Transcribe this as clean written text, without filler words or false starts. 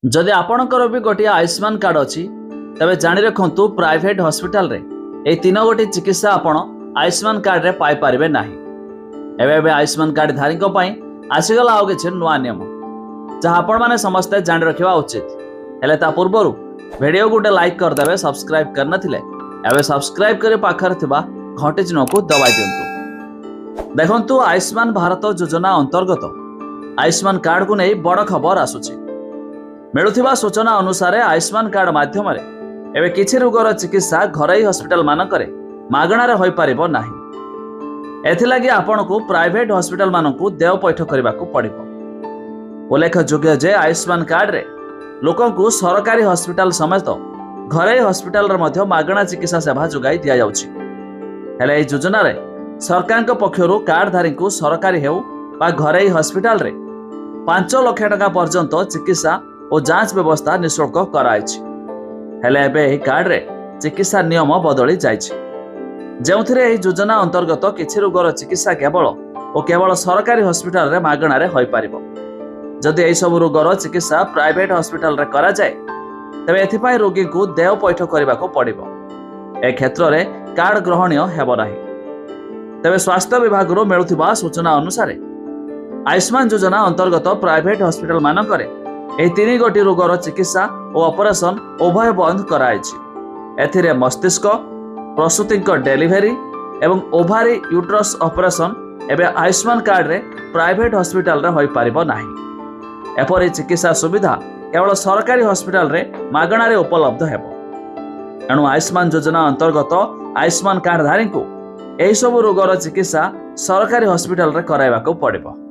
जदि आपणकर भी गोटे आयुष्मान कार्ड अच्छी तेज जाणी रखु प्राइवेट हॉस्पिटल रे ए तीन गोटी चिकित्सा आपण आयुष्मान कार्ड रे पाई पारिबे नाही। एबे आयुष्मान कार्ड धारी आसीगला आउ किछि नुआ नियम जहाँ आपण माने समस्ते जाणी रखिबा उचित। हेले ता पूर्वरु वीडियो गोटे लाइक कर देबे, सब्सक्राइब कर नथिले एबे सब्सक्राइब करे पाखर थिबा घंटी चिन्ह को दबाई दियंतु। देखंतु आयुष्मान भारत योजना अंतर्गत आयुष्मान कार्ड को नहीं बड़ खबर आसुछि। मिलुथिबा सूचना अनुसार आयुष्मान कार्ड माध्यम एवं किछि रोगर चिकित्सा घरोई हॉस्पिटल मानकरे मागणारे होई परिबो नाही। एथिलागी आपण को प्राइवेट हॉस्पिटल मानकु देय पैठ करबाकू पड़िबो। उल्लेखयोग्य जे आयुष्मान कार्ड रे लोकंकु सरकारी हॉस्पिटल समेत घरोई हॉस्पिटल रे मध्य मागणा चिकित्सा सेवा जोगाई दिया जाउछि। हेले एही योजना रे सरकार पक्षरु कार्डधारी को सरकारी हेउ बा घरोई हॉस्पिटल रे 5 लाख टका पर्यंत चिकित्सा और जांच व्यवस्था निःशुल्क कराइछि। हेले एबे एही कार्ड रे चिकित्सा नियम बदली जाइछि, जेउथिरे एही योजना अंतर्गत किछि रोगर चिकित्सा केवल सरकारी हॉस्पिटल रे मागणा रे होई परिबो। जदि एही सब रोगर चिकित्सा प्राइवेट हॉस्पिटल रे करा जाय तबे एथिपाई रोगी को देय पैठ करबाको पड़िबो। ए क्षेत्र रे कार्ड ग्रहणीय हेबो नाही। तबे स्वास्थ्य विभाग रो मिलुथिबा सूचना अनुसार आयुष्मान योजना अंतर्गत प्राइवेट हॉस्पिटल मानकरे एही 3 गोटी रोगर चिकित्सा और ऑपरेशन उभय बंद कराइछि। एथिरे मस्तिष्क प्रसूति डेलीवरी एवं ओभारी यूट्रस ऑपरेशन एबे आयुष्मान कार्ड रे प्राइवेट हॉस्पिटल रे होई परिबो नाही। एपरि चिकित्सा सुविधा केवल सरकारी हॉस्पिटल रे मागणा रे उपलब्ध हेबो। एणु आयुष्मान योजना अंतर्गत आयुष्मान कार्ड धारी को एही सब रोगर चिकित्सा सरकारी हॉस्पिटल रे कराइबाको पड़िबो।